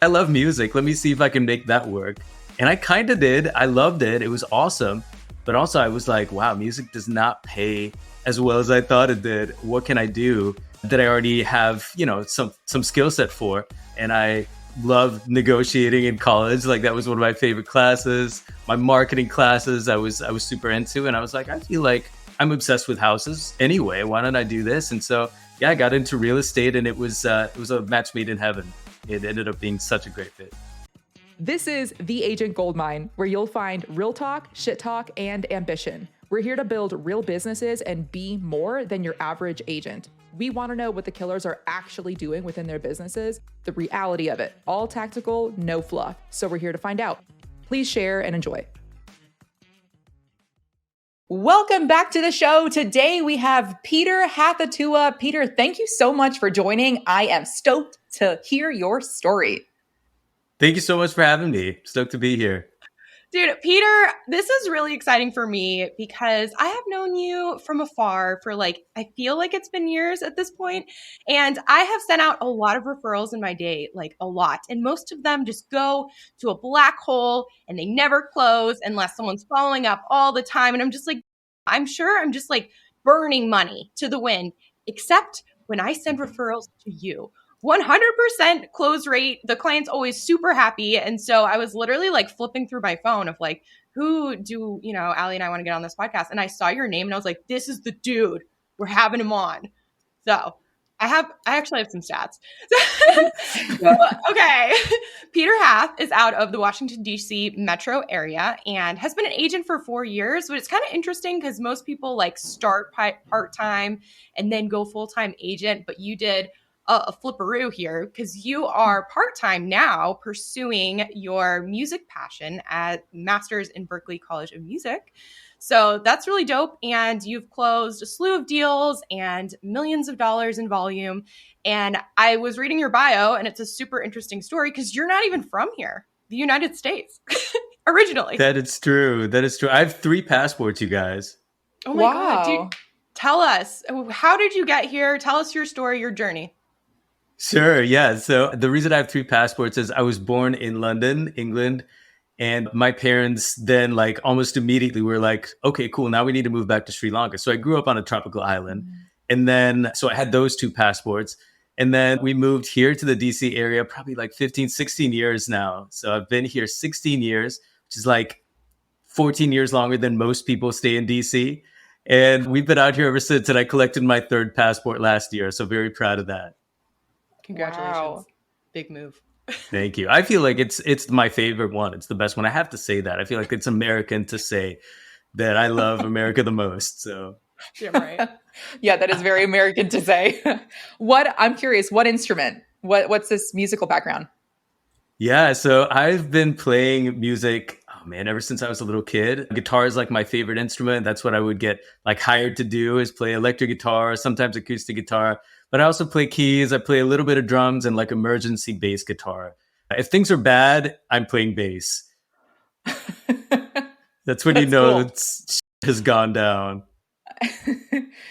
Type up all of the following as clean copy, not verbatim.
I love music. Let me see if I can make that work. And I kind of did. I loved it. It was awesome. But also I was like, wow, music does not pay as well as I thought it did. What can I do that I already have, some skill set for? And I loved negotiating in college. Like that was one of my favorite classes. My marketing classes I was super into. And I was like, I feel like I'm obsessed with houses anyway. Why don't I do this? And so yeah, I got into real estate, and it was a match made in heaven. It ended up being such a great fit. This is The Agent Goldmine, where you'll find real talk, shit talk, and ambition. We're here to build real businesses and be more than your average agent. We want to know what the killers are actually doing within their businesses, the reality of it. All tactical, no fluff. So we're here to find out. Please share and enjoy. Welcome back to the show. Today we have Peter Hathatua. Peter, thank you so much for joining. I am stoked to hear your story. Thank you so much for having me. Stoked to be here. Dude, Peter, this is really exciting for me because I have known you from afar for I feel like it's been years at this point. And I have sent out a lot of referrals in my day, a lot. And most of them just go to a black hole and they never close unless someone's following up all the time. And I'm just I'm sure I'm just burning money to the wind, except when I send referrals to you. 100% close rate. The client's always super happy. And so I was literally flipping through my phone of who do, Allie and I want to get on this podcast. And I saw your name and I was like, this is the dude. We're having him on. So I actually have some stats. Okay. Peter Hath is out of the Washington, D.C. metro area and has been an agent for 4 years. But it's kind of interesting because most people start part-time and then go full-time agent. But you did a flipperoo here because you are part-time now pursuing your music passion at Master's in Berklee College of Music. So that's really dope. And you've closed a slew of deals and millions of dollars in volume. And I was reading your bio and it's a super interesting story because you're not even from here, the United States, originally. That is true. That is true. I have 3 passports, you guys. Oh my God, dude. Tell us, how did you get here? Tell us your story, your journey. Sure. Yeah. So the reason I have 3 passports is I was born in London, England, and my parents then almost immediately were like, okay, cool. Now we need to move back to Sri Lanka. So I grew up on a tropical island. And then, so I had those 2 passports. And then we moved here to the DC area, probably 15, 16 years now. So I've been here 16 years, which is 14 years longer than most people stay in DC. And we've been out here ever since. And I collected my 3rd passport last year. So very proud of that. Congratulations. Wow. Big move. Thank you. I feel like it's my favorite one. It's the best one. I have to say that. I feel like it's American to say that I love America the most. So yeah, right. Yeah, that is very American to say. I'm curious, what instrument? What's this musical background? Yeah, so I've been playing music, ever since I was a little kid. Guitar is my favorite instrument. That's what I would get hired to do, is play electric guitar, sometimes acoustic guitar. But I also play keys. I play a little bit of drums and emergency bass guitar. If things are bad, I'm playing bass. That's when you know cool. It has gone down.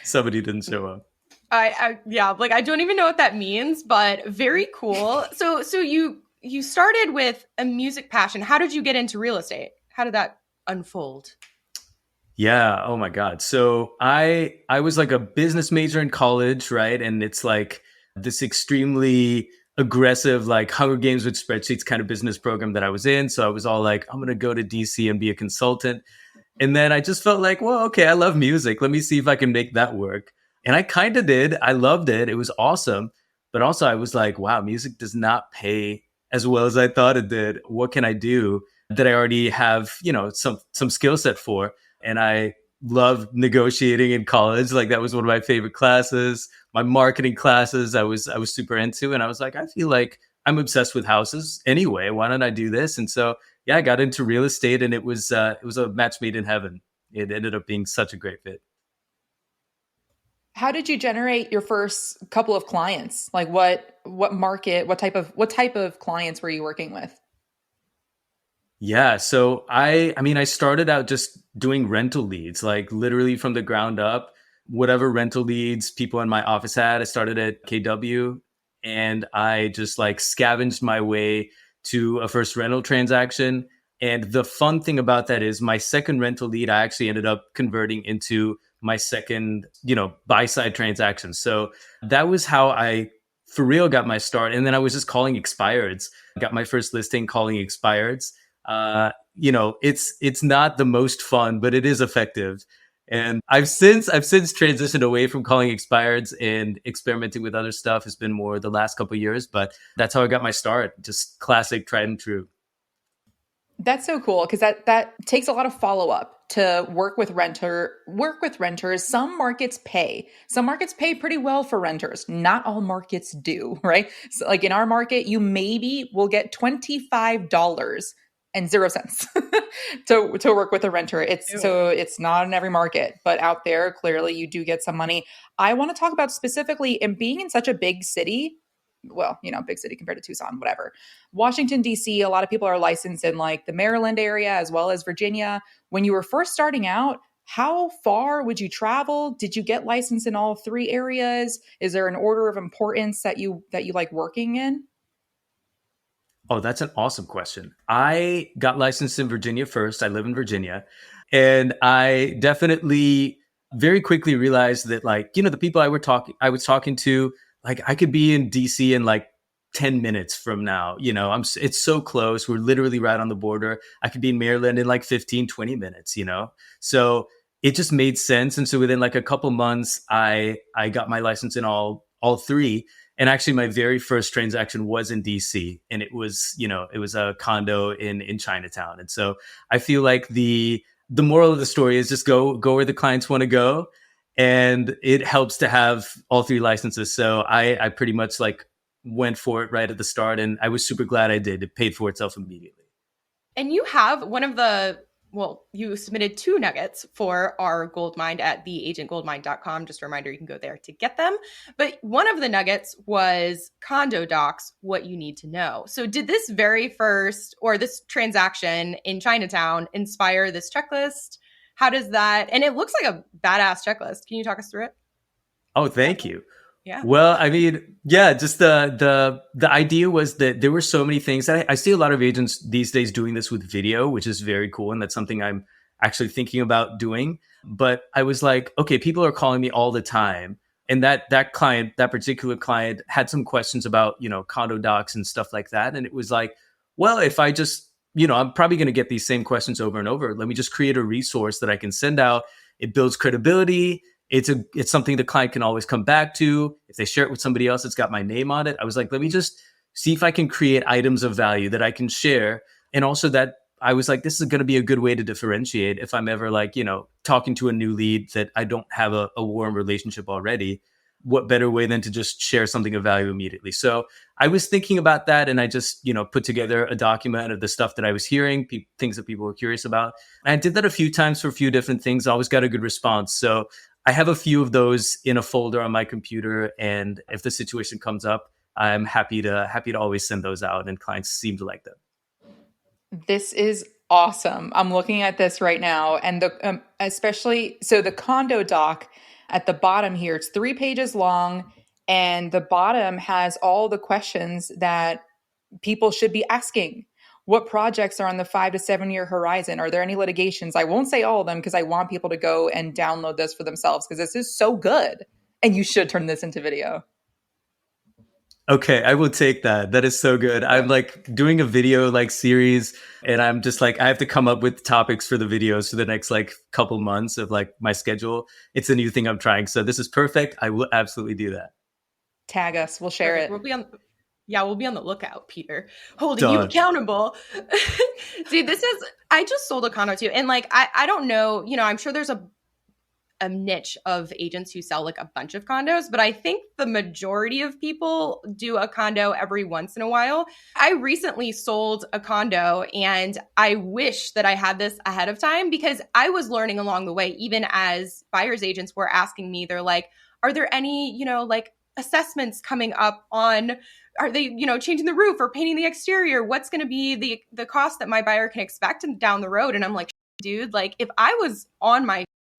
Somebody didn't show up. I don't even know what that means, but very cool. So you started with a music passion. How did you get into real estate? How did that unfold? Yeah. Oh my God. So I was a business major in college, right? And it's this extremely aggressive, Hunger Games with spreadsheets kind of business program that I was in. So I was all I'm going to go to DC and be a consultant. And then I just felt well, okay, I love music. Let me see if I can make that work. And I kind of did. I loved it. It was awesome. But also I was wow, music does not pay as well as I thought it did. What can I do that I already have, some skill set for? And I loved negotiating in college. That was one of my favorite classes. My marketing classes I was super into. And I was like, I feel like I'm obsessed with houses anyway. Why don't I do this? And so, yeah, I got into real estate, and it was a match made in heaven. It ended up being such a great fit. How did you generate your first couple of clients? What market, what type of clients were you working with? Yeah. So I started out just doing rental leads, literally from the ground up, whatever rental leads people in my office had. I started at KW and I just like scavenged my way to a first rental transaction. And the fun thing about that is my second rental lead, I actually ended up converting into my second, buy side transaction. So that was how I for real got my start. And then I was just calling expireds. I got my first listing calling expireds. It's not the most fun, but it is effective. And I've since transitioned away from calling expireds and experimenting with other stuff. Has been more the last couple of years, but that's how I got my start. Just classic, tried and true. That's so cool because that takes a lot of follow up to work with renters. Some markets pay. Some markets pay pretty well for renters. Not all markets do, right? So like in our market, you maybe will get $25 and 0 cents to work with a renter. It's not in every market, but out there clearly you do get some money. I want to talk about specifically and being in such a big city. Well, big city compared to Tucson, whatever. Washington, D.C., a lot of people are licensed in like the Maryland area as well as Virginia. When you were first starting out, how far would you travel? Did you get licensed in all three areas? Is there an order of importance that you like working in? Oh, that's an awesome question. I got licensed in Virginia first. I live in Virginia. And I definitely very quickly realized that the people I was talking to, like I could be in DC in like 10 minutes from now. It's so close. We're literally right on the border. I could be in Maryland in like 15, 20 minutes. So it just made sense. And so within like a couple months, I got my license in all three. And actually, my very first transaction was in DC, and it was a condo in Chinatown. And so I feel like the moral of the story is just go where the clients want to go, and it helps to have all three licenses. So I pretty much like went for it right at the start, and I was super glad I did. It paid for itself immediately. And you have you submitted 2 nuggets for our gold mine at theagentgoldmine.com. Just a reminder, you can go there to get them. But one of the nuggets was Condo Docs, what you need to know. So did this very first or this transaction in Chinatown inspire this checklist? How does that, and it looks like a badass checklist. Can you talk us through it? Oh, thank you. Yeah. Well, I mean, yeah, just the idea was that there were so many things. I see a lot of agents these days doing this with video, which is very cool. And that's something I'm actually thinking about doing. But I was like, okay, people are calling me all the time. And that particular client had some questions about, condo docs and stuff like that. And it was like, well, if I just, I'm probably going to get these same questions over and over. Let me just create a resource that I can send out. It builds credibility. It's something the client can always come back to. If they share it with somebody else, it's got my name on it. I was like, let me just see if I can create items of value that I can share. And also that I was like, this is going to be a good way to differentiate if I'm ever like, talking to a new lead that I don't have a warm relationship already. What better way than to just share something of value immediately? So I was thinking about that, and I just, put together a document of the stuff that I was hearing, things that people were curious about. And I did that a few times for a few different things. I always got a good response. So I have a few of those in a folder on my computer, and if the situation comes up, I'm happy to always send those out, and clients seem to like them. This is awesome. I'm looking at this right now, and especially the condo doc at the bottom here. It's 3 pages long, and the bottom has all the questions that people should be asking. What projects are on the 5 to 7 year horizon? Are there any litigations? I won't say all of them because I want people to go and download this for themselves because this is so good. And you should turn this into video. Okay, I will take that. That is so good. I'm like doing a video like series, and I'm just like, I have to come up with topics for the videos for the next like couple months of like my schedule. It's a new thing I'm trying. So this is perfect. I will absolutely do that. Tag us. We'll share it. We'll be on the lookout, Peter, holding you accountable. See, I just sold a condo too. And like, I don't know, I'm sure there's a niche of agents who sell like a bunch of condos, but I think the majority of people do a condo every once in a while. I recently sold a condo, and I wish that I had this ahead of time because I was learning along the way, even as buyer's agents were asking me, they're like, are there any, like assessments coming up on, are they, changing the roof or painting the exterior? What's going to be the cost that my buyer can expect down the road? And I'm like, dude, like if I was on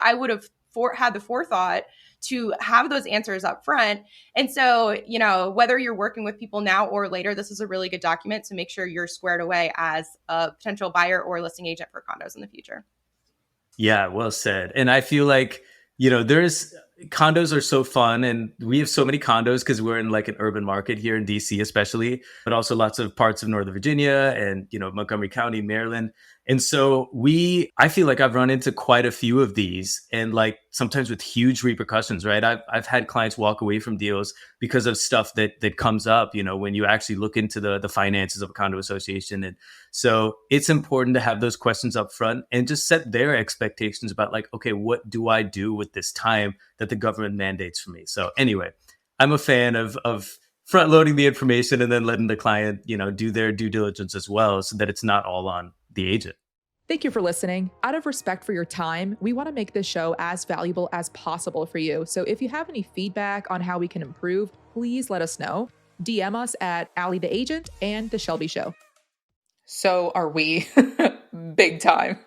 I would have had the forethought to have those answers up front. And so, whether you're working with people now or later, this is a really good document to make sure you're squared away as a potential buyer or listing agent for condos in the future. Yeah, well said. And I feel like, there's condos are so fun, and we have so many condos because we're in like an urban market here in DC, especially, but also lots of parts of Northern Virginia and, Montgomery County, Maryland. And so I feel like I've run into quite a few of these, and like sometimes with huge repercussions, right? I've had clients walk away from deals because of stuff that comes up, when you actually look into the finances of a condo association. And so it's important to have those questions up front and just set their expectations about like, okay, what do I do with this time that the government mandates for me? So anyway, I'm a fan of front loading the information and then letting the client, do their due diligence as well, so that it's not all on the agent. Thank you for listening. Out of respect for your time, we want to make this show as valuable as possible for you. So if you have any feedback on how we can improve, please let us know. DM us at Allie the Agent and The Shelby Show. So are we. Big time.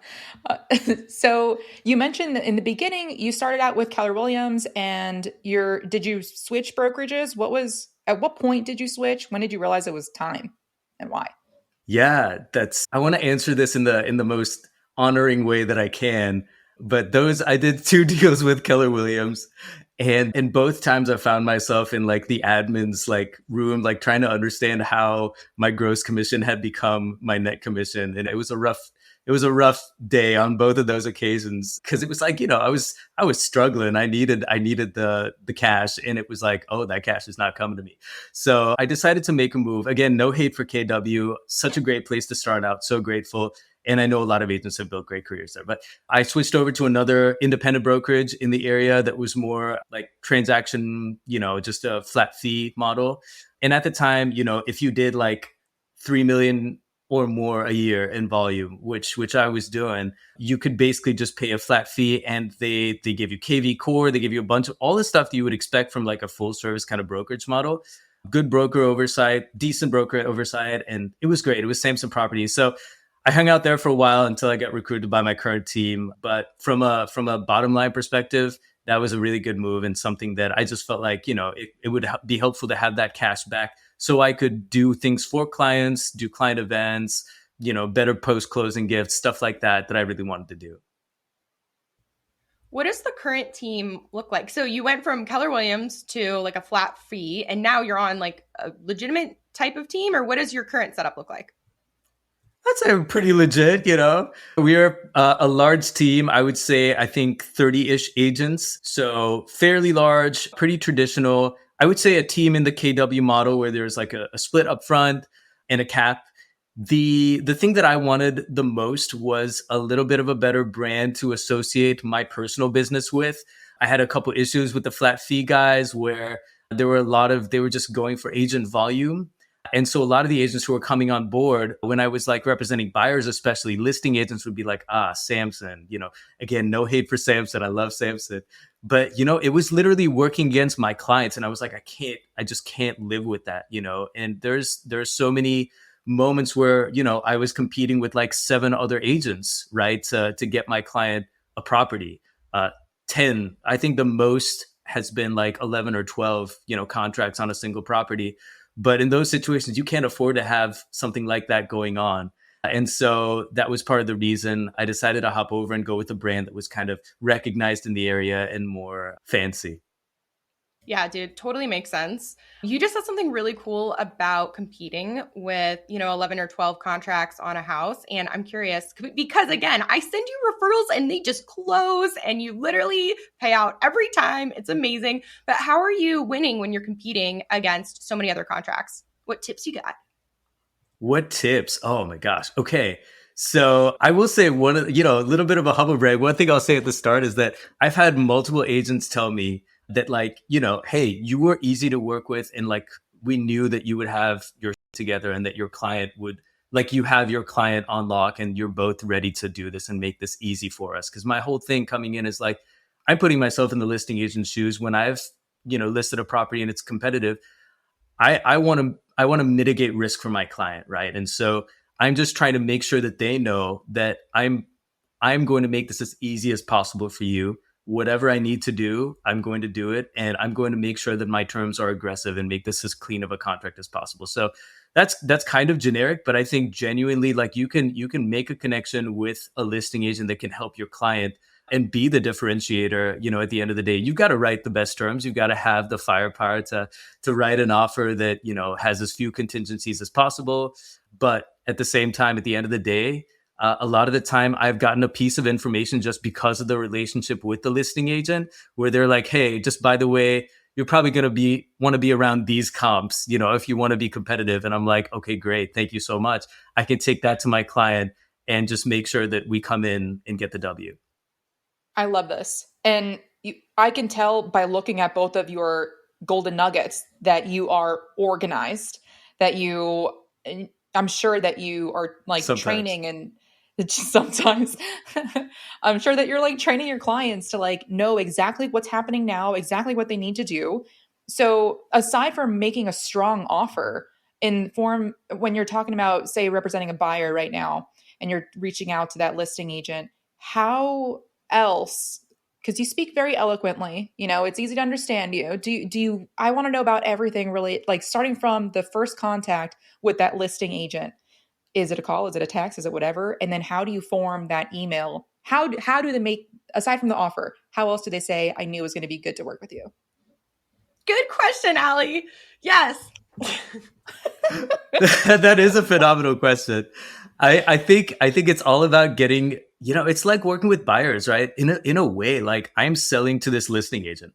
So you mentioned that in the beginning, you started out with Keller Williams, and did you switch brokerages? At what point did you switch? When did you realize it was time, and why? Yeah, I want to answer this in the most honoring way that I can. But I did 2 deals with Keller Williams, and in both times I found myself in like the admin's like room, like trying to understand how my gross commission had become my net commission. And it was a rough day on both of those occasions, because it was like, I was struggling. I needed the cash, and it was like, oh, that cash is not coming to me. So I decided to make a move. Again, no hate for KW, such a great place to start out. So grateful. And I know a lot of agents have built great careers there, but I switched over to another independent brokerage in the area that was more like transaction, just a flat fee model. And at the time, if you did like 3 million or more a year in volume, which I was doing, you could basically just pay a flat fee, and they give you KV core, they give you a bunch of all the stuff that you would expect from like a full service kind of brokerage model. Good broker oversight, decent broker oversight, and it was great. It was Samson Properties. So I hung out there for a while until I got recruited by my current team. But from a bottom line perspective, that was a really good move, and something that I just felt like, it would be helpful to have that cash back, so I could do things for clients, do client events, better post-closing gifts, stuff like that I really wanted to do. What does the current team look like? So you went from Keller Williams to like a flat fee, and now you're on like a legitimate type of team, or what does your current setup look like? I'd say pretty legit, We're a large team. I would say, I think 30-ish agents. So fairly large, pretty traditional. I would say a team in the KW model where there's like a split up front and a cap. The thing that I wanted the most was a little bit of a better brand to associate my personal business with. I had a couple issues with the flat fee guys where they were just going for agent volume. And so a lot of the agents who were coming on board, when I was like representing buyers, especially listing agents, would be like, Samson, again, no hate for Samson. I love Samson. But, it was literally working against my clients. And I was like, I just can't live with that, and there's so many moments where, I was competing with like 7 other agents, right, to get my client a property. 10, I think the most has been like 11 or 12, contracts on a single property. But in those situations, you can't afford to have something like that going on. And so that was part of the reason I decided to hop over and go with a brand that was kind of recognized in the area and more fancy. Yeah, dude, totally makes sense. You just said something really cool about competing with, 11 or 12 contracts on a house. And I'm curious because, again, I send you referrals and they just close and you literally pay out every time. It's amazing. But how are you winning when you're competing against so many other contracts? What tips you got? What tips? Oh my gosh. Okay. So I will say a little bit of a humble brag. One thing I'll say at the start is that I've had multiple agents tell me that like, hey, you were easy to work with. And like, we knew that you would have your together and that your client would like, you have your client on lock and you're both ready to do this and make this easy for us. Cause my whole thing coming in is like, I'm putting myself in the listing agent's shoes when I've, listed a property and it's competitive. I want to mitigate risk for my client. Right. And so I'm just trying to make sure that they know that I'm going to make this as easy as possible for you. whatever I need to do, I'm going to do it. And I'm going to make sure that my terms are aggressive and make this as clean of a contract as possible. So that's kind of generic, but I think genuinely, like, you can make a connection with a listing agent that can help your client and be the differentiator. At the end of the day, you've got to write the best terms. You've got to have the firepower to write an offer that, has as few contingencies as possible. But at the same time, at the end of the day, a lot of the time I've gotten a piece of information just because of the relationship with the listing agent, where they're like, hey, just by the way, you're probably going to want to be around these comps, if you want to be competitive. And I'm like, okay, great. Thank you so much. I can take that to my client and just make sure that we come in and get the W. I love this. And I can tell by looking at both of your golden nuggets that you are organized, that I'm sure that you are like Sometimes. training, and sometimes I'm sure that you're like training your clients to like know exactly what's happening now, exactly what they need to do. So aside from making a strong offer in form, when you're talking about, say, representing a buyer right now, and you're reaching out to that listing agent, how else, because you speak very eloquently, it's easy to understand you. I want to know about everything, really, like starting from the first contact with that listing agent. Is it a call? Is it a text? Is it whatever? And then how do you form that email? How do they make, aside from the offer, how else do they say, I knew it was going to be good to work with you? Good question, Allie. Yes. That is a phenomenal question. I think it's all about getting, it's like working with buyers, right? In a way, like, I'm selling to this listing agent,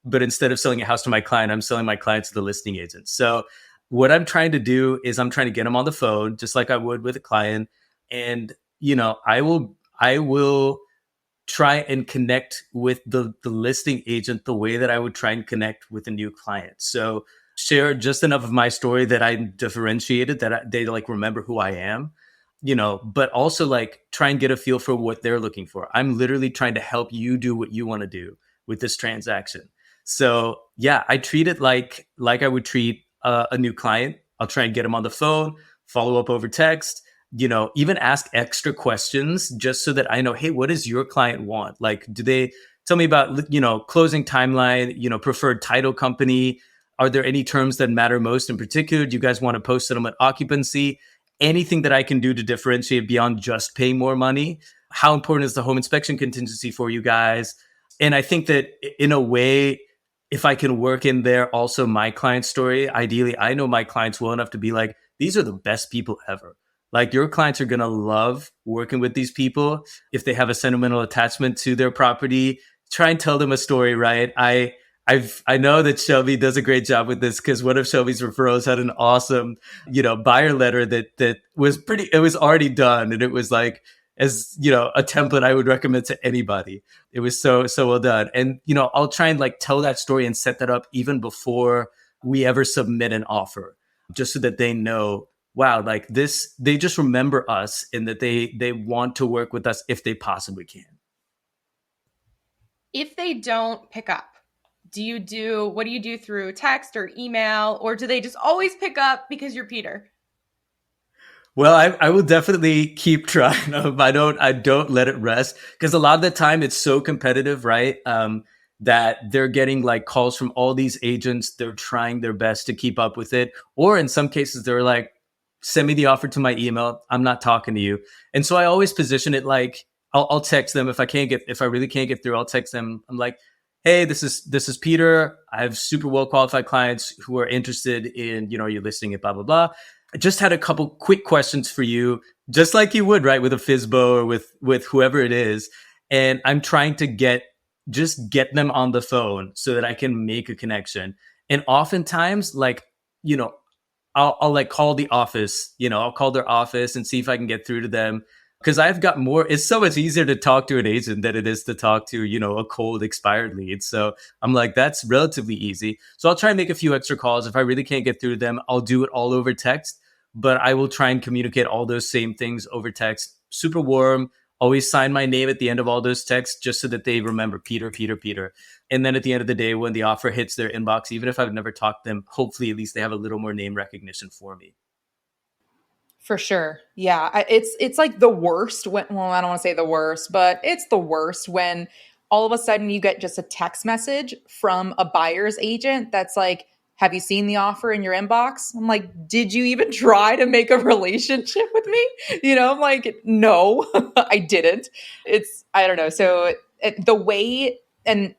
but instead of selling a house to my client, I'm selling my client to the listing agent. So what I'm trying to do is I'm trying to get them on the phone, just like I would with a client. And, I will try and connect with the listing agent the way that I would try and connect with a new client. So share just enough of my story that I differentiated, that they like remember who I am, but also like try and get a feel for what they're looking for. I'm literally trying to help you do what you want to do with this transaction. So yeah, I treat it like I would treat a new client. I'll try and get them on the phone, follow up over text, even ask extra questions just so that I know, hey, what does your client want? Like, do they tell me about, closing timeline, preferred title company? Are there any terms that matter most in particular? Do you guys want to post settlement occupancy? Anything that I can do to differentiate beyond just paying more money? How important is the home inspection contingency for you guys? And I think that in a way, if I can work in there also my client story, ideally, I know my clients well enough to be like, these are the best people ever. Like, your clients are going to love working with these people. If they have a sentimental attachment to their property, try and tell them a story, right? I know that Shelby does a great job with this, because one of Shelby's referrals had an awesome, buyer letter that was it was already done. And it was like, as a template I would recommend to anybody. It was so well done. And I'll try and like tell that story and set that up even before we ever submit an offer, just so that they know, wow, like this, they just remember us, and that they want to work with us if they possibly can. If they don't pick up, what do you do through text or email, or do they just always pick up because you're Peter? Well, I will definitely keep trying. I don't let it rest, because a lot of the time it's so competitive, right? That they're getting like calls from all these agents. They're trying their best to keep up with it. Or in some cases, they're like, send me the offer to my email. I'm not talking to you. And so I always position it like, I'll text them if I really can't get through. I'll text them. I'm like, hey, this is Peter. I have super well qualified clients who are interested in, your listing it, blah, blah, blah. I just had a couple quick questions for you, just like you would, right, with a FISBO or with whoever it is. And I'm trying to get them on the phone so that I can make a connection. And oftentimes, like, I'll like call the office, I'll call their office and see if I can get through to them. Because I've got it's so much easier to talk to an agent than it is to talk to, a cold expired lead. So I'm like, that's relatively easy. So I'll try and make a few extra calls. If I really can't get through to them, I'll do it all over text. But I will try and communicate all those same things over text. Super warm. Always sign my name at the end of all those texts, just so that they remember Peter, Peter, Peter. And then at the end of the day, when the offer hits their inbox, even if I've never talked to them, hopefully at least they have a little more name recognition for me. For sure. Yeah. It's like the worst when, well, I don't want to say the worst, but it's the worst when all of a sudden you get just a text message from a buyer's agent that's like, have you seen the offer in your inbox? I'm like, did you even try to make a relationship with me? I'm like, no, I didn't. I don't know. So the way, and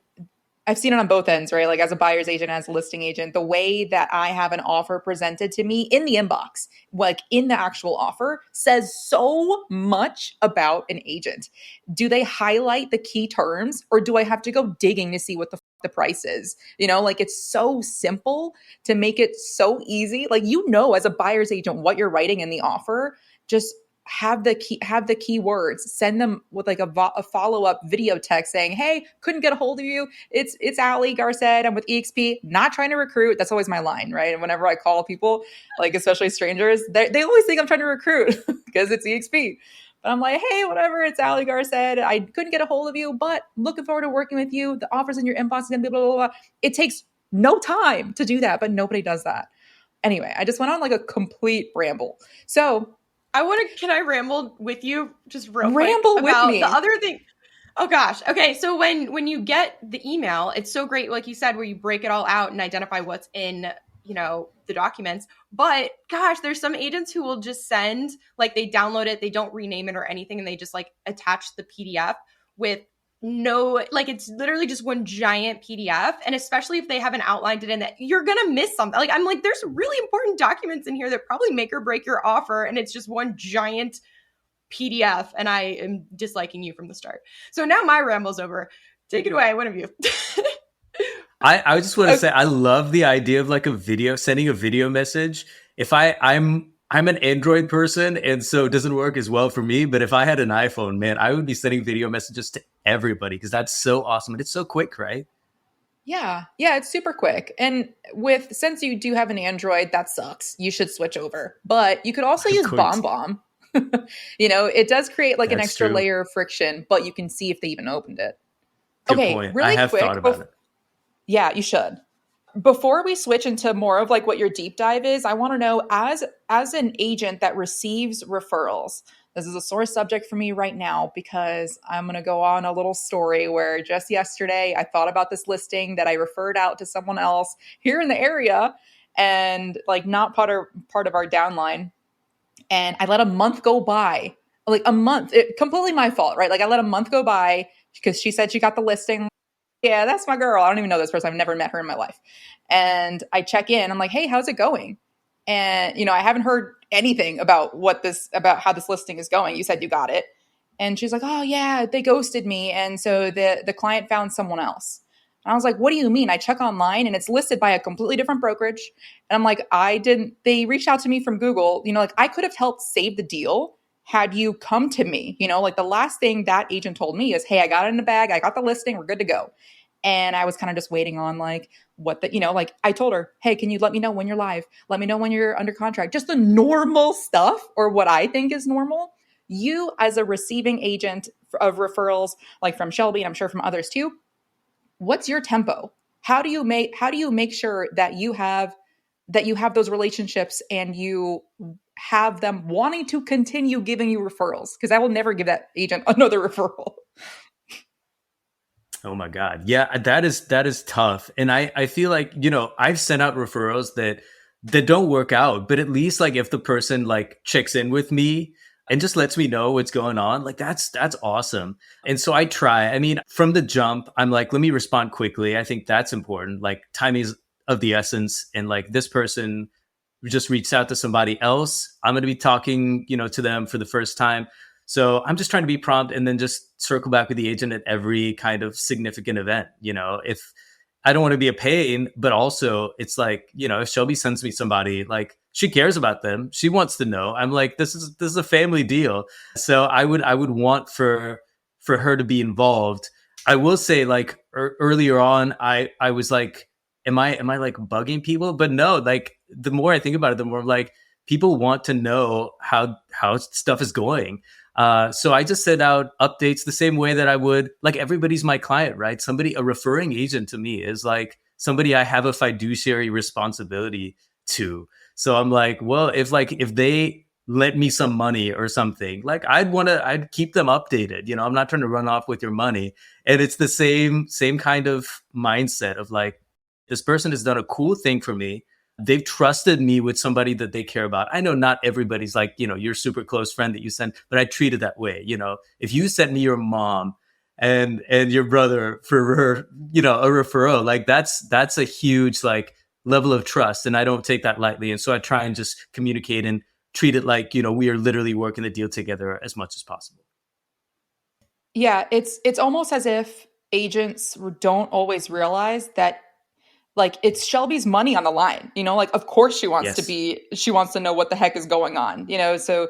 I've seen it on both ends, right? Like as a buyer's agent, as a listing agent, the way that I have an offer presented to me in the inbox, like in the actual offer, says so much about an agent. Do they highlight the key terms, or do I have to go digging to see what the price is? Like it's so simple to make it so easy. Like, as a buyer's agent, what you're writing in the offer, just have the keywords, send them with like a follow-up video text saying, hey, couldn't get a hold of you. It's Allie Garcet. I'm with EXP, not trying to recruit. That's always my line, right? And whenever I call people, like especially strangers, they always think I'm trying to recruit because it's EXP. But I'm like, hey, whatever, it's Allie Garcet. I couldn't get a hold of you, but looking forward to working with you. The offer's in your inbox is gonna be blah, blah, blah. It takes no time to do that, but nobody does that. Anyway, I just went on like a complete ramble. So can I ramble with you just real ramble quick about with me. The other thing? Oh gosh. Okay. So when you get the email, it's so great, like you said, where you break it all out and identify what's in, the documents. But gosh, there's some agents who will just send, like they download it, they don't rename it or anything, and they just like attach the PDF with like it's literally just one giant PDF. And especially if they haven't outlined it in that, you're going to miss something. Like I'm like, there's really important documents in here that probably make or break your offer. And it's just one giant PDF. And I am disliking you from the start. So now my ramble's over. Take it away, one of you. I just want to say, I love the idea of like sending a video message. If I'm an Android person, and so it doesn't work as well for me. But if I had an iPhone, man, I would be sending video messages to everybody because that's so awesome. And it's so quick, right? Yeah, it's super quick. And since you do have an Android, that sucks. You should switch over. But you could also use BombBomb. It does create like an extra layer of friction, but you can see if they even opened it. Good point. Really I have thought about it. Yeah, you should. Before we switch into more of like what your deep dive is, I want to know as an agent that receives referrals, this is a sore subject for me right now because I'm going to go on a little story where just yesterday I thought about this listing that I referred out to someone else here in the area and like not part of our downline. And I let a month go by, like a month, completely my fault, right? Like I let a month go by because she said she got the listing. Yeah, that's my girl. I don't even know this person. I've never met her in my life. And I check in. I'm like, hey, how's it going? And, I haven't heard anything about how this listing is going. You said you got it. And she's like, oh yeah, they ghosted me. And so the client found someone else. And I was like, what do you mean? I check online and it's listed by a completely different brokerage. And I'm like, they reached out to me from Google, like I could have helped save the deal had you come to me, like the last thing that agent told me is, hey, I got it in the bag. I got the listing. We're good to go. And I was kind of just waiting on like like I told her, hey, can you let me know when you're live? Let me know when you're under contract. Just the normal stuff, or what I think is normal. You as a receiving agent of referrals, like from Shelby, and I'm sure from others too, what's your tempo? How do you make sure that you have those relationships and you have them wanting to continue giving you referrals? Because I will never give that agent another referral. Oh my God. Yeah, that is tough. And I feel like, I've sent out referrals that don't work out, but at least like if the person like checks in with me and just lets me know what's going on, like that's awesome. And so I try. I mean, from the jump, I'm like, let me respond quickly. I think that's important. Like time is of the essence. And like this person just reached out to somebody else. I'm going to be talking, to them for the first time. So I'm just trying to be prompt and then just circle back with the agent at every kind of significant event. If I don't want to be a pain, but also it's like, if Shelby sends me somebody, like she cares about them, she wants to know. I'm like, this is a family deal. So I would want for her to be involved. I will say like earlier on, I was like, am I like bugging people? But no, like the more I think about it, the more like people want to know how stuff is going. So I just send out updates the same way that I would, like everybody's my client, right? A referring agent to me is like somebody I have a fiduciary responsibility to. So I'm like, well, if they lend me some money or something. Like I'd keep them updated. You know, I'm not trying to run off with your money. And it's the same kind of mindset of like, this person has done a cool thing for me. They've trusted me with somebody that they care about. I know not everybody's like, you know, your super close friend that you send, but I treat it that way. You know, if you sent me your mom and your brother for, you know, a referral, like that's a huge like level of trust. And I don't take that lightly. And so I try and just communicate and treat it like, you know, we are literally working the deal together as much as possible. Yeah, it's almost as if agents don't always realize that like it's Shelby's money on the line, you know, like of course Yes. she wants to know what the heck is going on, you know. So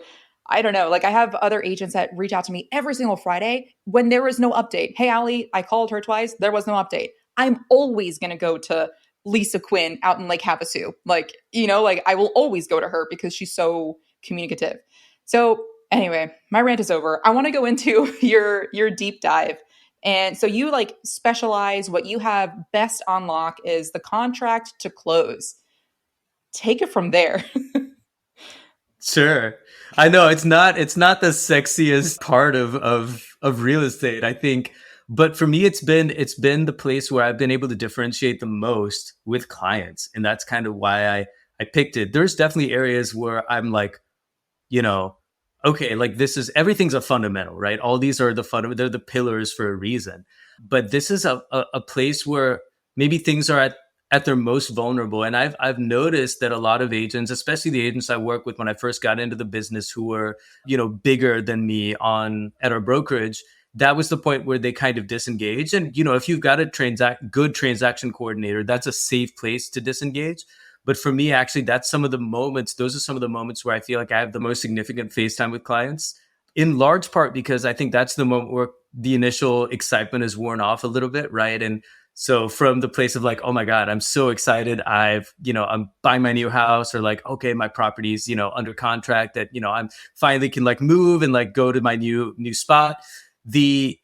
I don't know. Like I have other agents that reach out to me every single Friday when there is no update. Hey, Allie, I called her twice. There was no update. I'm always going to go to Lisa Quinn out in Lake Havasu. Like, you know, like I will always go to her because she's so communicative. So anyway, my rant is over. I want to go into your deep dive. And so you like specialize, what you have best on lock is the contract to close. Take it from there. Sure. I know it's not the sexiest part of real estate, I think. But for me it's been the place where I've been able to differentiate the most with clients. And that's kind of why I picked it. There's definitely areas where I'm like, you know, okay, like this is everything's a fundamental, right? All these are they're the pillars for a reason. But this is a place where maybe things are at their most vulnerable. And I've noticed that a lot of agents, especially the agents I work with when I first got into the business who were, you know, bigger than me on at our brokerage, that was the point where they kind of disengage. And, you know, if you've got a good transaction coordinator, that's a safe place to disengage. But for me, actually, those are some of the moments where I feel like I have the most significant face time with clients, in large part because I think that's the moment where the initial excitement is worn off a little bit, right? And so from the place of like, oh my God, I'm so excited. I'm buying my new house, or like, okay, my property's, you know, under contract, that, you know, I'm finally can like move and like go to my new spot. The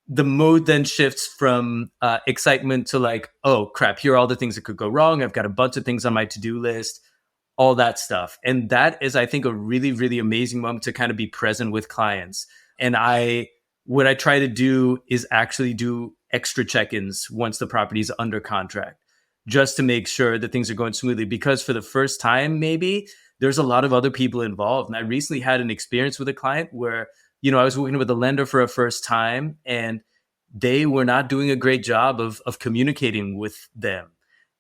the mode then shifts from excitement to like, oh crap, here are all the things that could go wrong. I've got a bunch of things on my to-do list, all that stuff. And that is, I think, a really, really amazing moment to kind of be present with clients. And what I try to do is actually do extra check-ins once the property is under contract, just to make sure that things are going smoothly. Because for the first time, maybe there's a lot of other people involved. And I recently had an experience with a client where, you know, I was working with a lender for a first time, and they were not doing a great job of communicating with them.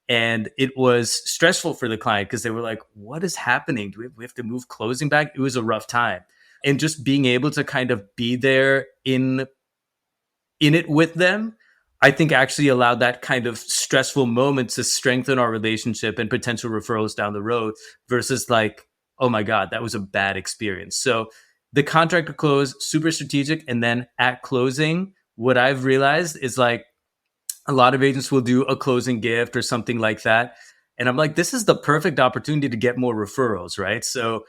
And it was stressful for the client because they were like, what is happening? Do we have to move closing back? It was a rough time. And just being able to kind of be there in it with them, I think actually allowed that kind of stressful moment to strengthen our relationship and potential referrals down the road, versus like, oh my God, that was a bad experience. So the contract to close, super strategic. And then at closing, what I've realized is like, a lot of agents will do a closing gift or something like that. And I'm like, this is the perfect opportunity to get more referrals, right? So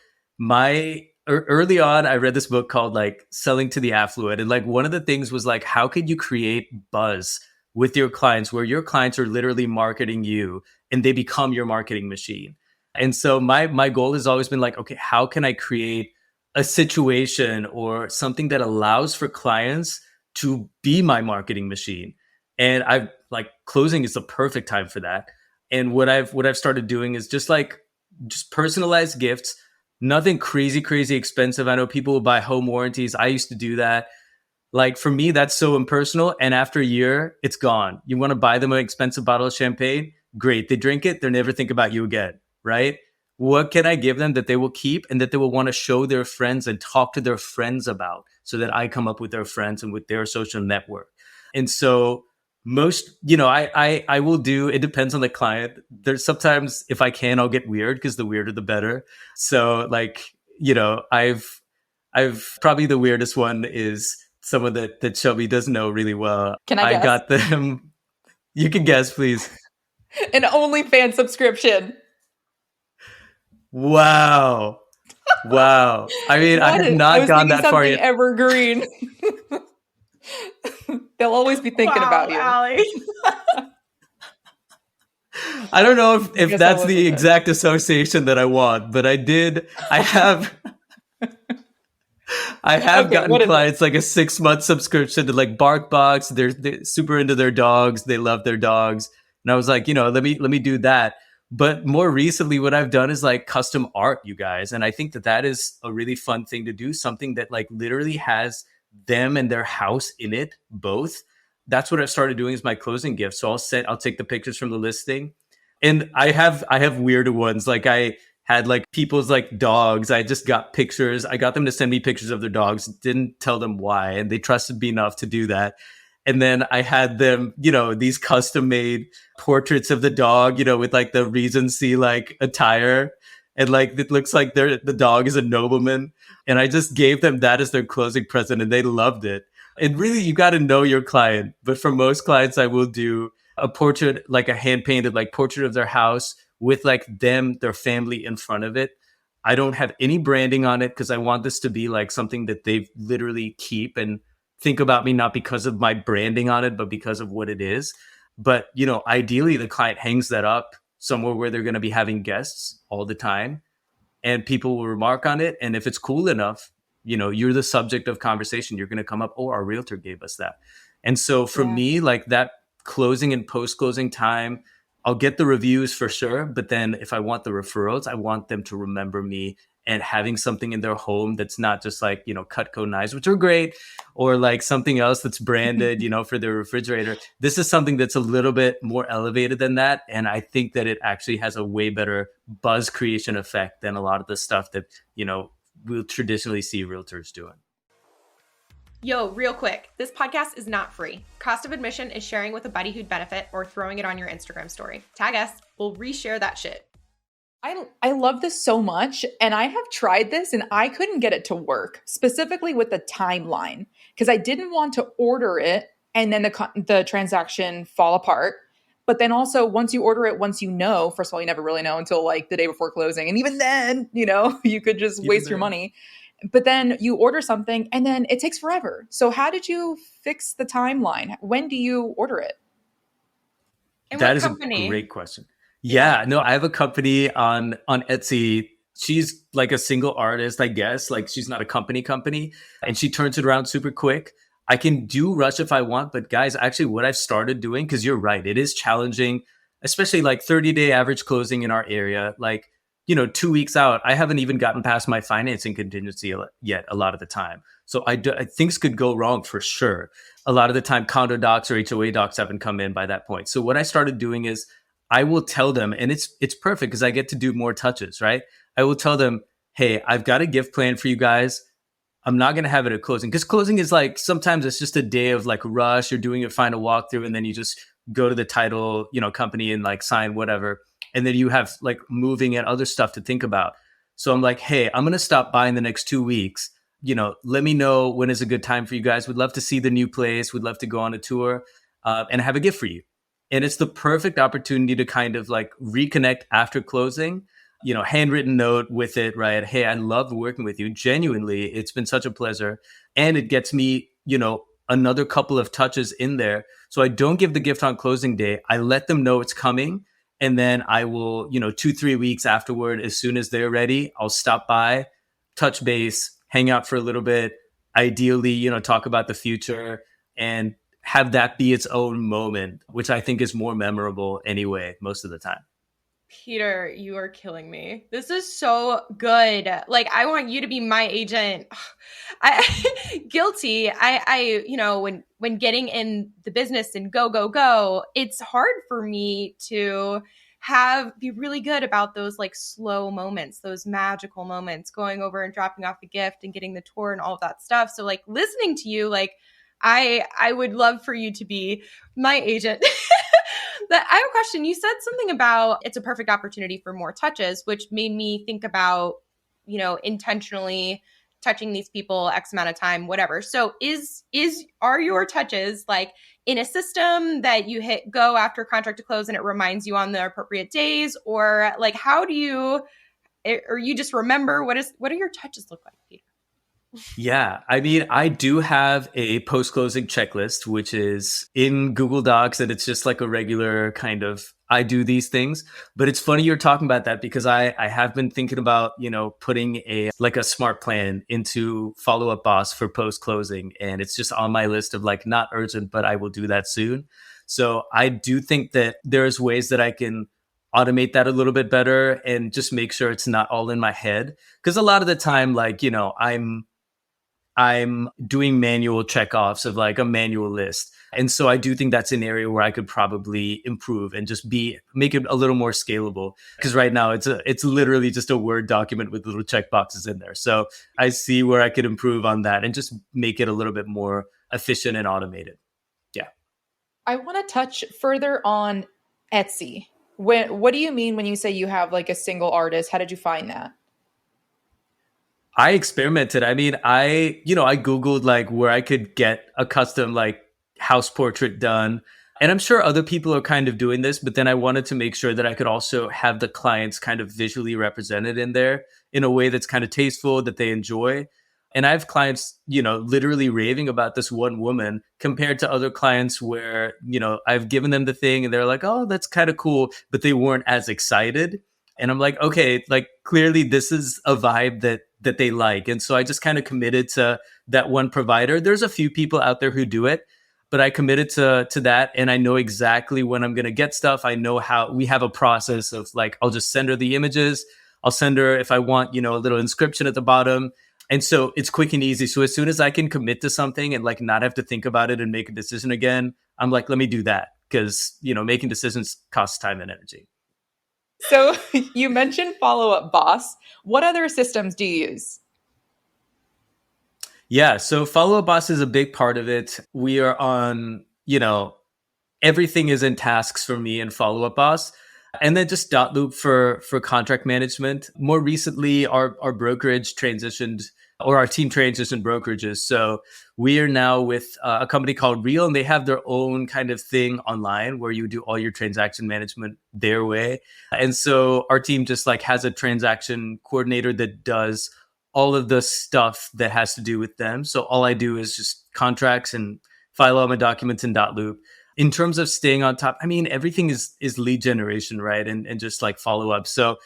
early on, I read this book called like Selling to the Affluent. And like one of the things was like, how could you create buzz with your clients where your clients are literally marketing you and they become your marketing machine? And so my goal has always been like, okay, how can I create a situation or something that allows for clients to be my marketing machine? And I've like, closing is the perfect time for that. And what I've started doing is just personalized gifts, nothing crazy expensive. I know people will buy home warranties. I used to do that. Like for me, that's so impersonal. And after a year, it's gone. You want to buy them an expensive bottle of champagne? Great. They drink it. They'll never think about you again, right? What can I give them that they will keep and that they will want to show their friends and talk to their friends about, so that I come up with their friends and with their social network? And so most, you know, I will do, it depends on the client. There's sometimes, if I can, I'll get weird, because the weirder the better. So like, you know, I've probably the weirdest one is someone that Shelby doesn't know really well. Can I guess? Got them. You can guess, please. An OnlyFans subscription. Wow. I mean, I have not gone that far yet. Evergreen. They'll always be thinking about you. Allie. I don't know if that's the exact association that I want, but I have I have Okay, gotten what is it? clients like a 6 month subscription to like BarkBox. They're super into their dogs. They love their dogs. And I was like, let me do that. But more recently, what I've done is like custom art, you guys. And I think that that is a really fun thing to do. Something that like literally has them and their house in it, both. That's what I've started doing is my closing gift. So I'll take the pictures from the listing. And I have weirder ones. Like I had like people's like dogs. I just got pictures. I got them to send me pictures of their dogs. Didn't tell them why, and they trusted me enough to do that. And then I had them, these custom made portraits of the dog, with like the Regency like attire. And like it looks like the dog is a nobleman. And I just gave them that as their closing present and they loved it. And really you got to know your client. But for most clients, I will do a portrait, like a hand painted like portrait of their house with like them, their family in front of it. I don't have any branding on it because I want this to be like something that they literally keep and think about me, not because of my branding on it, but because of what it is. But, ideally the client hangs that up somewhere where they're going to be having guests all the time and people will remark on it. And if it's cool enough, you're the subject of conversation. You're going to come up, oh, our realtor gave us that. And so for Yeah. me, like that closing and post closing time, I'll get the reviews for sure. But then if I want the referrals, I want them to remember me and having something in their home that's not just like, Cutco knives, which are great, or like something else that's branded, for their refrigerator. This is something that's a little bit more elevated than that. And I think that it actually has a way better buzz creation effect than a lot of the stuff that, we'll traditionally see realtors doing. Yo, real quick, this podcast is not free. Cost of admission is sharing with a buddy who'd benefit or throwing it on your Instagram story. Tag us, we'll reshare that shit. I love this so much, and I have tried this and I couldn't get it to work, specifically with the timeline, because I didn't want to order it and then the transaction fall apart. But then also once you order it, once first of all, you never really know until like the day before closing. And even then, you could just waste your money. But then you order something and then it takes forever. So how did you fix the timeline? When do you order it? And That what is company? a great question. Yeah, no, I have a company on Etsy. She's like a single artist, I guess. Like she's not a company, and she turns it around super quick. I can do rush if I want, but guys, actually what I've started doing, because you're right, it is challenging, especially like 30-day average closing in our area. Like, 2 weeks out, I haven't even gotten past my financing contingency yet a lot of the time. So things could go wrong for sure. A lot of the time, Condo Docs or HOA docs haven't come in by that point. So what I started doing is I will tell them, and it's perfect because I get to do more touches, right? I will tell them, hey, I've got a gift plan for you guys. I'm not going to have it at closing because closing is like sometimes it's just a day of like rush. You're doing a final walkthrough and then you just go to the title, company and like sign whatever. And then you have like moving and other stuff to think about. So I'm like, hey, I'm going to stop by in the next 2 weeks. Let me know when is a good time for you guys. We'd love to see the new place. We'd love to go on a tour and have a gift for you. And it's the perfect opportunity to kind of like reconnect after closing, handwritten note with it, right? Hey, I love working with you. Genuinely, it's been such a pleasure. And it gets me, another couple of touches in there. So I don't give the gift on closing day. I let them know it's coming. And then I will, 2-3 weeks afterward, as soon as they're ready, I'll stop by, touch base, hang out for a little bit, ideally, talk about the future and have that be its own moment, which I think is more memorable anyway, most of the time. Peter, you are killing me. This is so good. Like, I want you to be my agent. Guilty. When getting in the business and go, it's hard for me to be really good about those like slow moments, those magical moments, going over and dropping off a gift and getting the tour and all of that stuff. So like listening to you, like I would love for you to be my agent. But I have a question. You said something about it's a perfect opportunity for more touches, which made me think about, intentionally touching these people X amount of time, whatever. So are your touches like in a system that you hit go after contract to close and it reminds you on the appropriate days? Or like, how do you, or you just remember what do your touches look like, Peter? Yeah, I mean, I do have a post-closing checklist, which is in Google Docs, and it's just like a regular kind of I do these things. But it's funny you're talking about that because I have been thinking about, putting a smart plan into Follow Up Boss for post closing. And it's just on my list of like not urgent, but I will do that soon. So I do think that there's ways that I can automate that a little bit better and just make sure it's not all in my head. Because a lot of the time, like, I'm doing manual checkoffs of like a manual list. And so I do think that's an area where I could probably improve and just make it a little more scalable. Because right now it's literally just a Word document with little check boxes in there. So I see where I could improve on that and just make it a little bit more efficient and automated. Yeah. I want to touch further on Etsy. What do you mean when you say you have like a single artist? How did you find that? I experimented. I mean, I Googled like where I could get a custom like house portrait done. And I'm sure other people are kind of doing this, but then I wanted to make sure that I could also have the clients kind of visually represented in there in a way that's kind of tasteful, that they enjoy. And I have clients, literally raving about this one woman compared to other clients where, I've given them the thing and they're like, oh, that's kind of cool, but they weren't as excited. And I'm like, okay, like clearly this is a vibe that they like. And so I just kind of committed to that one provider. There's a few people out there who do it, but I committed to that. And I know exactly when I'm going to get stuff. I know how we have a process of like, I'll just send her the images. I'll send her if I want, a little inscription at the bottom. And so it's quick and easy. So as soon as I can commit to something and like not have to think about it and make a decision again, I'm like, let me do that. Because, making decisions costs time and energy. So you mentioned Follow Up Boss. What other systems do you use? Yeah, so Follow Up Boss is a big part of it. We are on, everything is in tasks for me in Follow Up Boss. And then just Dot Loop for contract management. More recently, our brokerage transitioned, or our team transitioned brokerages. So we are now with a company called Real, and they have their own kind of thing online where you do all your transaction management their way. And so our team just like has a transaction coordinator that does all of the stuff that has to do with them. So all I do is just contracts and file all my documents in Dot Loop. In terms of staying on top, I mean, everything is lead generation, right? And just like follow up. So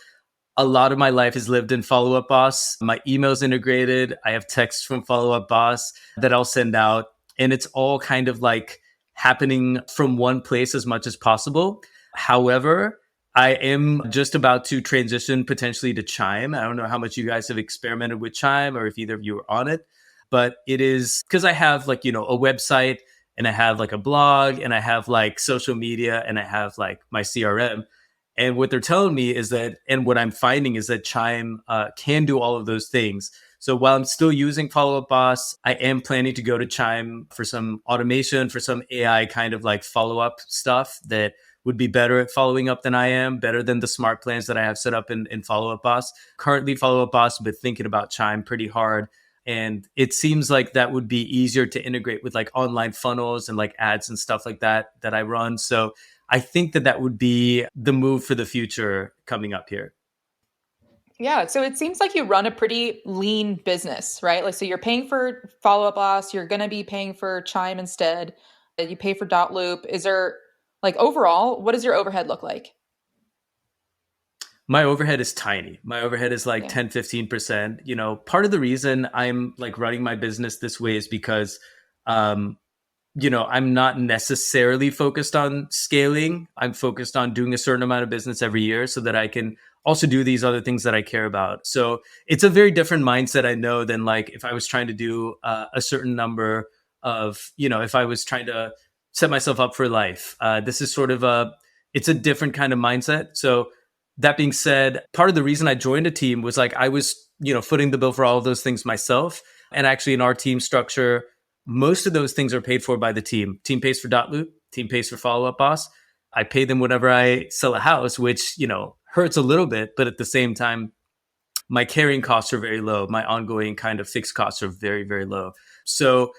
a lot of my life is lived in Follow Up Boss. My email's integrated. I have texts from Follow Up Boss that I'll send out. And it's all kind of like happening from one place as much as possible. However, I am just about to transition potentially to Chime. I don't know how much you guys have experimented with Chime or if either of you are on it, but it is because I have like, a website and I have like a blog and I have like social media and I have like my CRM. And what they're telling me is that, and what I'm finding is that Chime can do all of those things. So while I'm still using Follow Up Boss, I am planning to go to Chime for some automation, for some AI kind of like follow up stuff that would be better at following up than I am, better than the smart plans that I have set up in Follow Up Boss. Currently Follow Up Boss, but thinking about Chime pretty hard. And it seems like that would be easier to integrate with like online funnels and like ads and stuff like that I run. So I think that would be the move for the future coming up here. Yeah. So it seems like you run a pretty lean business, right? Like, so you're paying for Follow Up Boss. You're going to be paying for Chime instead. You pay for Dot Loop. Is there like overall, what does your overhead look like? My overhead is tiny. My overhead is like 10, 15%. Part of the reason I'm like running my business this way is because, I'm not necessarily focused on scaling. I'm focused on doing a certain amount of business every year so that I can also do these other things that I care about. So it's a very different mindset, I know, than like if I was trying to do a certain number of, if I was trying to set myself up for life. This is sort of it's a different kind of mindset. So that being said, part of the reason I joined a team was like I was, footing the bill for all of those things myself. And actually in our team structure, most of those things are paid for by the team. Team pays for Dot Loop, team pays for Follow Up Boss. I pay them whenever I sell a house, which, hurts a little bit, but at the same time, my carrying costs are very low. My ongoing kind of fixed costs are very, very low. So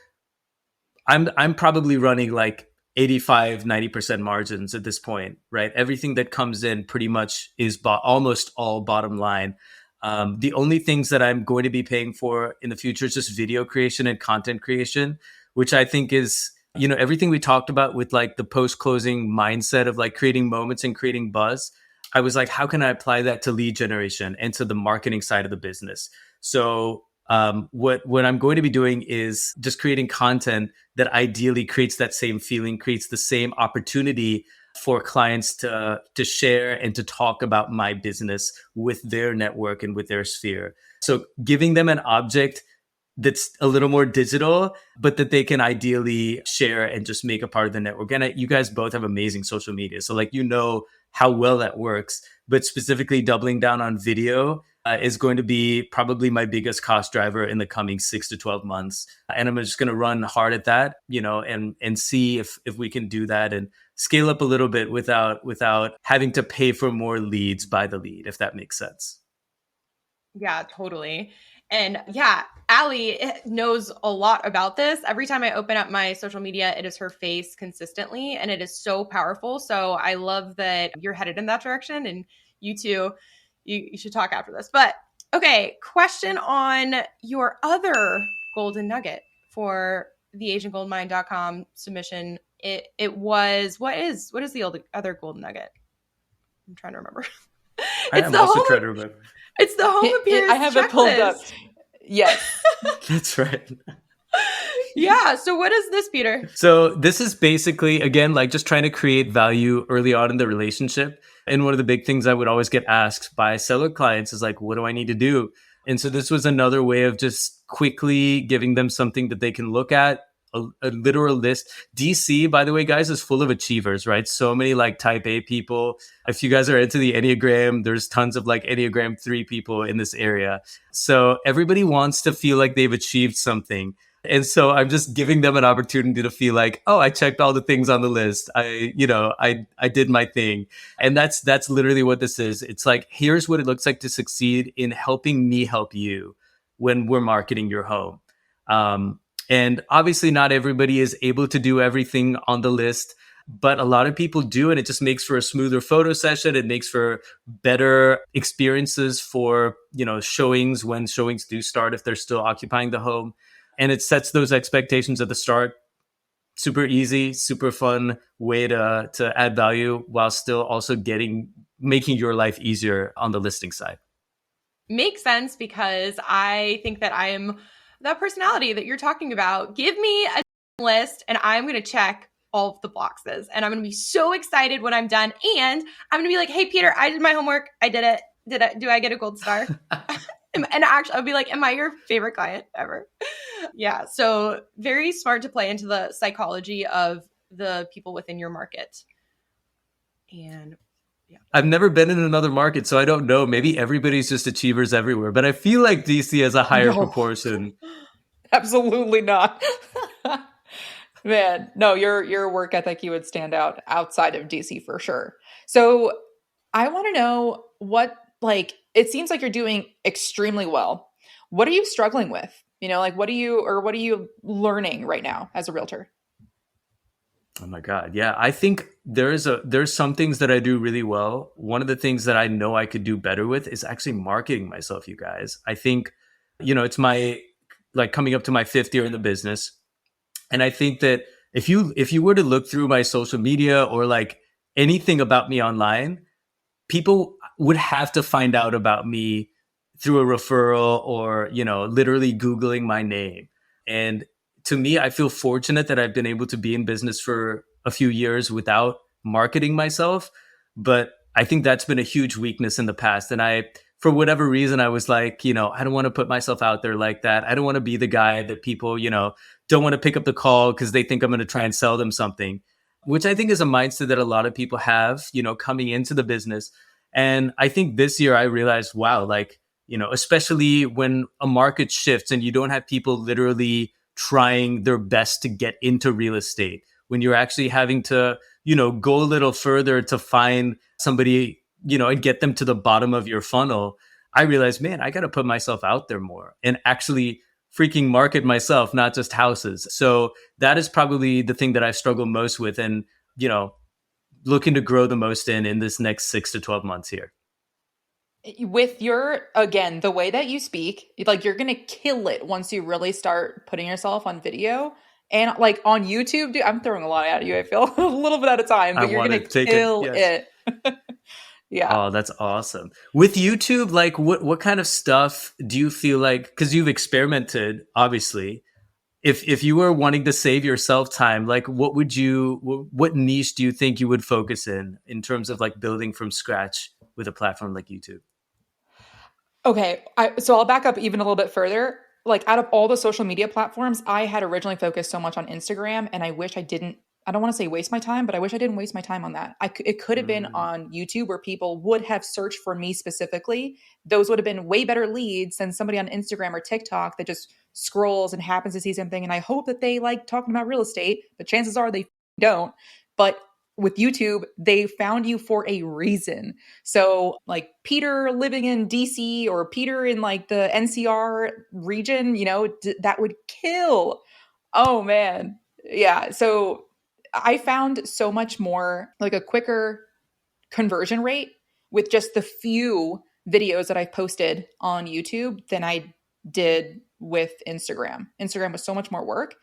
I'm probably running like 85, 90% margins at this point, right? Everything that comes in pretty much is almost all bottom line. The only things that I'm going to be paying for in the future is just video creation and content creation, which I think is Everything we talked about with like the post-closing mindset of like creating moments and creating buzz, I was like, how can I apply that to lead generation and to the marketing side of the business? So what I'm going to be doing is just creating content that ideally creates that same feeling, creates the same opportunity for clients to share and to talk about my business with their network and with their sphere. So giving them an object that's a little more digital, but that they can ideally share and just make a part of the network. And you guys both have amazing social media. So like, how well that works, but specifically doubling down on video is going to be probably my biggest cost driver in the coming 6 to 12 months. And I'm just going to run hard at that, and see if we can do that and scale up a little bit without having to pay for more leads by the lead, if that makes sense. Yeah, totally. And yeah, Allie knows a lot about this. Every time I open up my social media, it is her face consistently, and it is so powerful. So I love that you're headed in that direction, and you two, you should talk after this. But okay, question on your other golden nugget for the agentgoldmine.com submission. It was, what is the other golden nugget? I'm trying to remember. I'm also trying to remember. It's the home appearance I have it pulled up. Yes. That's right. Yeah. So what is this, Peter? So this is basically, again, like just trying to create value early on in the relationship. And one of the big things I would always get asked by seller clients is like, what do I need to do? And so this was another way of just quickly giving them something that they can look at, a literal list. DC, by the way, guys, is full of achievers, right? So many like type A people. If you guys are into the Enneagram, there's tons of like Enneagram 3 people in this area. So everybody wants to feel like they've achieved something. And so I'm just giving them an opportunity to feel like, oh, I checked all the things on the list. I did my thing. And that's literally what this is. It's like, here's what it looks like to succeed in helping me help you when we're marketing your home. And obviously not everybody is able to do everything on the list, but a lot of people do. And it just makes for a smoother photo session. It makes for better experiences for, showings when showings do start, if they're still occupying the home. And it sets those expectations at the start. Super easy, super fun way to add value while still also making your life easier on the listing side. Makes sense, because I think that I am that personality that you're talking about. Give me a list and I'm going to check all of the boxes, and I'm going to be so excited when I'm done. And I'm going to be like, hey, Peter, I did my homework. I did it. Do I get a gold star? And actually, I'll be like, am I your favorite client ever? Yeah. So very smart to play into the psychology of the people within your market. And yeah, I've never been in another market, so I don't know. Maybe everybody's just achievers everywhere, but I feel like DC has a higher proportion. Absolutely not. Man, no, your work ethic, you would stand out outside of DC for sure. So I want to know it seems like you're doing extremely well. What are you struggling with? What are you learning right now as a realtor? Oh my God. Yeah. I think there's some things that I do really well. One of the things that I know I could do better with is actually marketing myself, you guys. I think, it's my coming up to my 5th year in the business. And I think that if you were to look through my social media or like anything about me online, people would have to find out about me through a referral or, literally Googling my name. And to me, I feel fortunate that I've been able to be in business for a few years without marketing myself. But I think that's been a huge weakness in the past. And for whatever reason, I was like, I don't want to put myself out there like that. I don't want to be the guy that people, don't want to pick up the call because they think I'm going to try and sell them something, which I think is a mindset that a lot of people have, coming into the business. And I think this year I realized, wow, especially when a market shifts and you don't have people literally trying their best to get into real estate, when you're actually having to, go a little further to find somebody, and get them to the bottom of your funnel, I realized, man, I got to put myself out there more and actually freaking market myself, not just houses. So that is probably the thing that I struggle most with and, looking to grow the most in this next 6 to 12 months here. With again, the way that you speak, you're going to kill it once you really start putting yourself on video. And like on YouTube, dude, I'm throwing a lot at you. I feel a little bit at a time, I but you're want gonna to take it. kill Yes. it. Yeah. Oh, that's awesome. With YouTube, like what kind of stuff do you feel like, because you've experimented, obviously, if you were wanting to save yourself time, like what niche do you think you would focus in terms of like building from scratch with a platform like YouTube? Okay, so I'll back up even a little bit further. Like out of all the social media platforms, I had originally focused so much on Instagram, and I wish I didn't. I don't want to say waste my time, but I wish I didn't waste my time on that. It could have been Mm, on YouTube where people would have searched for me specifically. Those would have been way better leads than somebody on Instagram or TikTok that just scrolls and happens to see something. And I hope that they like talking about real estate, but chances are they don't. But with YouTube, they found you for a reason. So, like Peter living in DC or Peter in like the NCR region, that would kill. Oh man. Yeah. So, I found so much more like a quicker conversion rate with just the few videos that I posted on YouTube than I did with Instagram. Instagram was so much more work.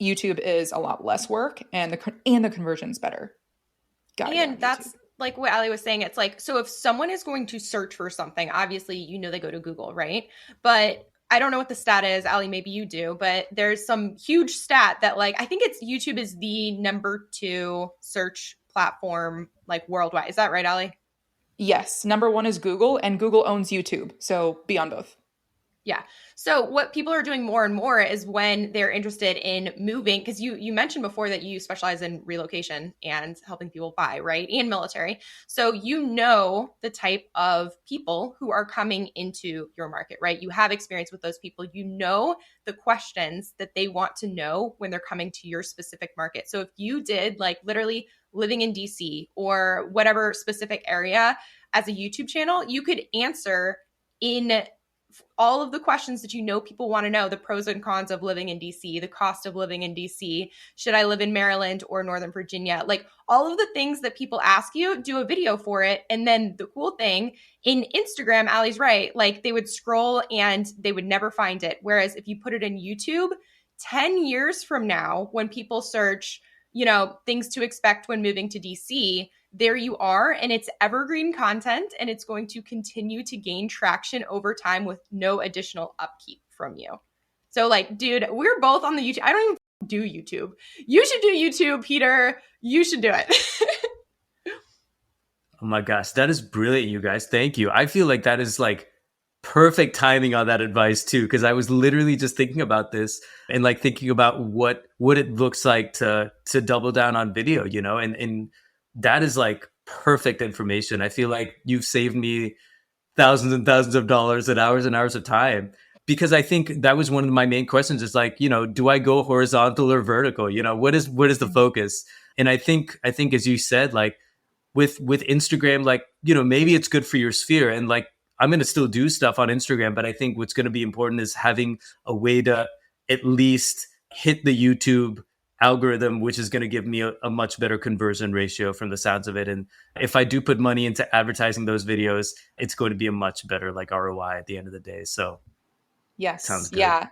YouTube is a lot less work, and the conversion's better. Gotta get on And YouTube. that's like what Ali was saying. It's like, so if someone is going to search for something, obviously, they go to Google, right? But I don't know what the stat is. Ali, maybe you do, but there's some huge stat that like, I think it's YouTube is the number 2 search platform like worldwide. Is that right, Ali? Yes, number one is Google, and Google owns YouTube, so be on both. Yeah. So what people are doing more and more is when they're interested in moving, because you mentioned before that you specialize in relocation and helping people buy, right? And military. So the type of people who are coming into your market, right? You have experience with those people. You know the questions that they want to know when they're coming to your specific market. So if you did like literally living in DC or whatever specific area as a YouTube channel, you could answer in all of the questions that people want to know, the pros and cons of living in DC, the cost of living in DC, should I live in Maryland or Northern Virginia? Like all of the things that people ask you, do a video for it. And then the cool thing in Instagram, Ali's right, like they would scroll and they would never find it. Whereas if you put it in YouTube, 10 years from now, when people search, things to expect when moving to DC, there you are, and it's evergreen content, and it's going to continue to gain traction over time with no additional upkeep from you. So like, dude, we're both on the YouTube. I don't even do YouTube. You should do YouTube, Peter. You should do it. oh my gosh, that is brilliant, you guys. Thank you. I feel like that is like perfect timing on that advice too, because I was literally just thinking about this and like thinking about what it looks like to double down on video, and that is like perfect information. I feel like you've saved me thousands and thousands of dollars and hours of time, because I think that was one of my main questions is like, do I go horizontal or vertical? What is the focus? And I think as you said, like with Instagram, like, maybe it's good for your sphere, and like I'm going to still do stuff on Instagram, but I think what's going to be important is having a way to at least hit the YouTube algorithm, which is going to give me a much better conversion ratio from the sounds of it. And if I do put money into advertising those videos, it's going to be a much better like ROI at the end of the day. So Yes. sounds good. Yeah.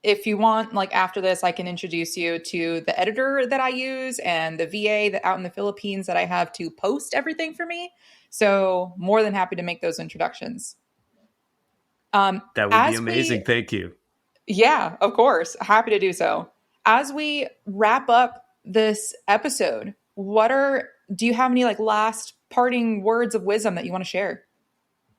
If you want, like after this, I can introduce you to the editor that I use and the VA that out in the Philippines that I have to post everything for me. So more than happy to make those introductions. That would be amazing. Thank you. Yeah, of course. Happy to do so. As we wrap up this episode, do you have any like last parting words of wisdom that you want to share?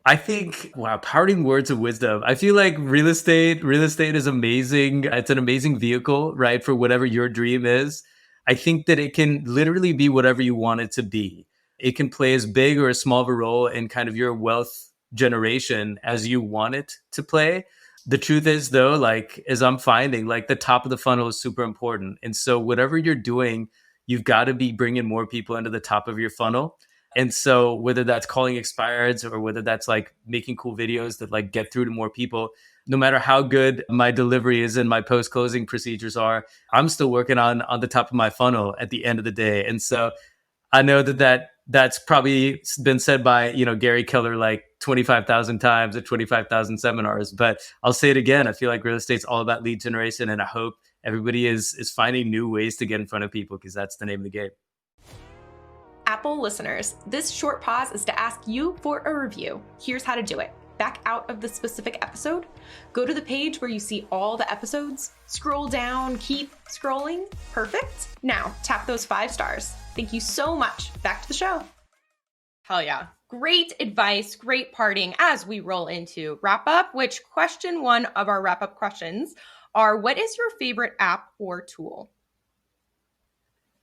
I think, wow, parting words of wisdom. I feel like real estate is amazing. It's an amazing vehicle, right? For whatever your dream is. I think that it can literally be whatever you want it to be. It can play as big or as small of a role in kind of your wealth generation as you want it to play. The truth is though, like, as I'm finding, like the top of the funnel is super important. And so whatever you're doing, you've got to be bringing more people into the top of your funnel. And so whether that's calling expireds or whether that's like making cool videos that like get through to more people, no matter how good my delivery is and my post-closing procedures are, I'm still working on the top of my funnel at the end of the day. And so I know that's probably been said by, Gary Keller like 25,000 times at 25,000 seminars, but I'll say it again. I feel like real estate's all about lead generation. And I hope everybody is finding new ways to get in front of people because that's the name of the game. Apple listeners, this short pause is to ask you for a review. Here's how to do it. Back out of the specific episode, go to the page where you see all the episodes, scroll down, keep scrolling. Perfect. Now tap those 5 stars. Thank you so much. Back to the show. Hell yeah. Great advice, great parting as we roll into wrap up, which question 1 of our wrap up questions are, what is your favorite app or tool?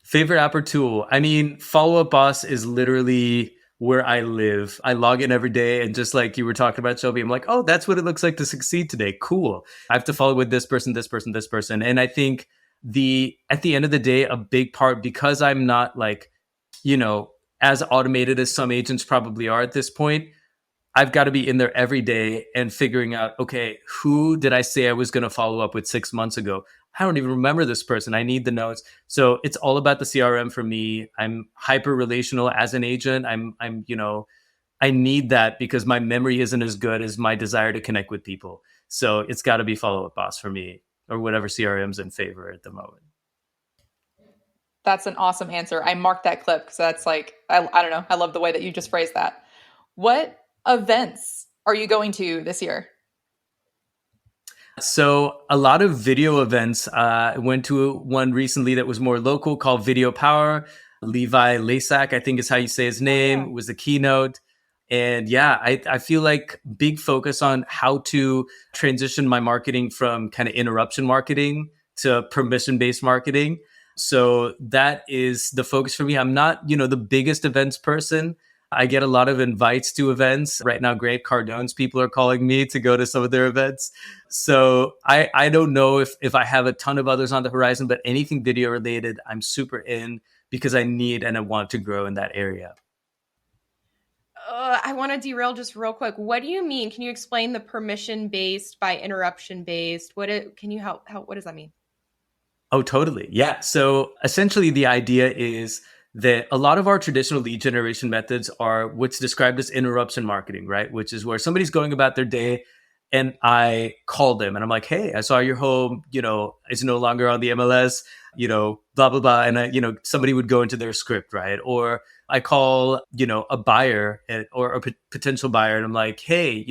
Favorite app or tool? I mean, Follow Up Boss is literally where I live. I log in every day, and just like you were talking about, Shelby, I'm like, oh, that's what it looks like to succeed today. Cool. I have to follow with this person, this person, this person. And I think at the end of the day, a big part, because I'm not like, as automated as some agents probably are at this point, I've got to be in there every day and figuring out, okay, who did I say I was going to follow up with 6 months ago? I don't even remember this person. I need the notes. So it's all about the CRM for me. I'm hyper relational as an agent. I need that because my memory isn't as good as my desire to connect with people. So it's got to be Follow Up Boss for me, or whatever CRM's in favor at the moment. That's an awesome answer. I marked that clip because that's like, I don't know. I love the way that you just phrased that. What events are you going to this year? So a lot of video events. I went to one recently that was more local called Video Power. Levi Lasak, I think is how you say his name, was the keynote. And yeah, I feel like big focus on how to transition my marketing from kind of interruption marketing to permission-based marketing. So that is the focus for me. I'm not, the biggest events person. I get a lot of invites to events. Right now, Grant Cardone's people are calling me to go to some of their events. So I don't know if I have a ton of others on the horizon, but anything video related, I'm super in because I need and I want to grow in that area. I want to derail just real quick. What do you mean? Can you explain the permission-based by interruption-based? What does that mean? Oh, totally. Yeah. So essentially the idea is that a lot of our traditional lead generation methods are what's described as interruption marketing, right? Which is where somebody's going about their day and I call them and I'm like, hey, I saw your home, is no longer on the MLS, blah, blah, blah. And, somebody would go into their script, right? Or I call, a buyer or a potential buyer and I'm like, hey,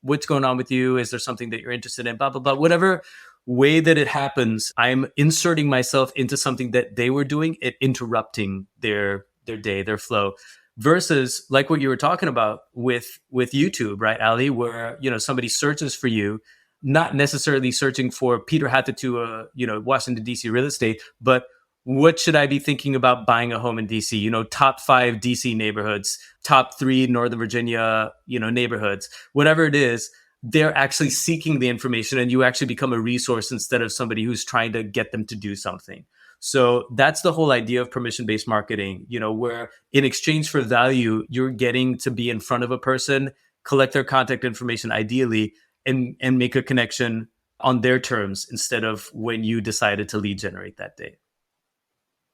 what's going on with you? Is there something that you're interested in? Blah, blah, blah. Whatever way that it happens, I'm inserting myself into something that they were doing, it interrupting their day, their flow. Versus like what you were talking about with YouTube, right, Ali, where somebody searches for you, not necessarily searching for Peter Hatatu, Washington D.C. real estate, but what should I be thinking about buying a home in D.C.? Top 5 D.C. neighborhoods, top 3 Northern Virginia, neighborhoods, whatever it is. They're actually seeking the information and you actually become a resource instead of somebody who's trying to get them to do something. So that's the whole idea of permission-based marketing, where in exchange for value, you're getting to be in front of a person, collect their contact information ideally, and make a connection on their terms instead of when you decided to lead generate that day.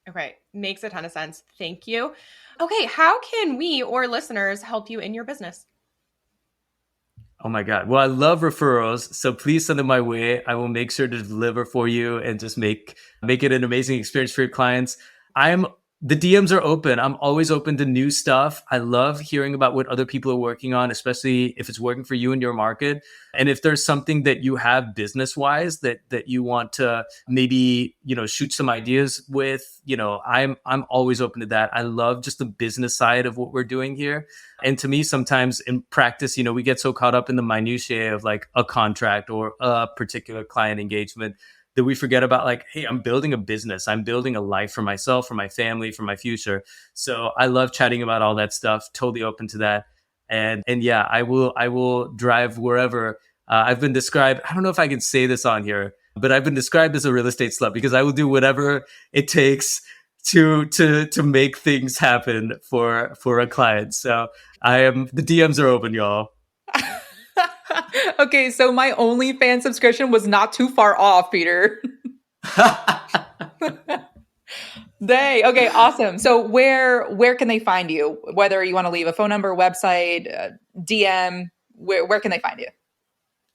Okay. Makes a ton of sense. Thank you. Okay. How can we or listeners help you in your business? Oh my God. Well, I love referrals. So please send them my way. I will make sure to deliver for you and just make it an amazing experience for your clients. The DMs are open. I'm always open to new stuff. I love hearing about what other people are working on, especially if it's working for you in your market. And if there's something that you have business-wise that you want to maybe, shoot some ideas with, I'm always open to that. I love just the business side of what we're doing here. And to me, sometimes in practice, we get so caught up in the minutiae of like a contract or a particular client engagement that we forget about like, hey, I'm building a business. I'm building a life for myself, for my family, for my future. So I love chatting about all that stuff. Totally open to that. And yeah, I will drive wherever. I've been described, I don't know if I can say this on here, but I've been described as a real estate slut because I will do whatever it takes to make things happen for a client. So the DMs are open, y'all. Okay, so my OnlyFans subscription was not too far off, Peter. Dang. Okay, awesome. So where can they find you? Whether you want to leave a phone number, website, DM, where can they find you?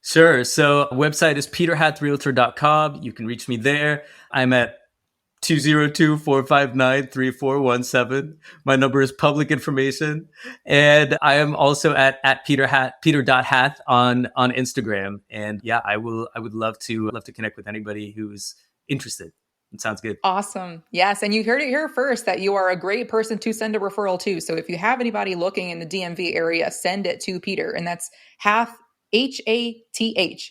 Sure. So website is peterhathrealtor.com. You can reach me there. I'm at 202-459-3417. My number is public information. And I am also at peter.hath on Instagram. And yeah, I would love to connect with anybody who's interested. It sounds good. Awesome. Yes. And you heard it here first that you are a great person to send a referral to. So if you have anybody looking in the DMV area, send it to Peter. And that's Hath, Hath,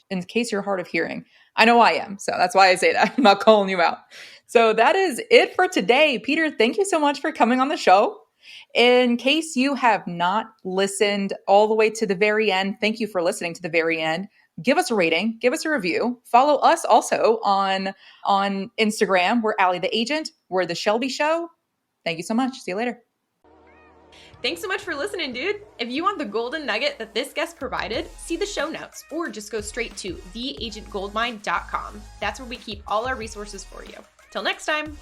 in case you're hard of hearing. I know I am. So that's why I say that. I'm not calling you out. So that is it for today. Peter, thank you so much for coming on the show. In case you have not listened all the way to the very end, thank you for listening to the very end. Give us a rating, give us a review. Follow us also on Instagram. We're Allie the Agent. We're The Shelby Show. Thank you so much. See you later. Thanks so much for listening, dude. If you want the golden nugget that this guest provided, see the show notes or just go straight to theagentgoldmine.com. That's where we keep all our resources for you. Till next time.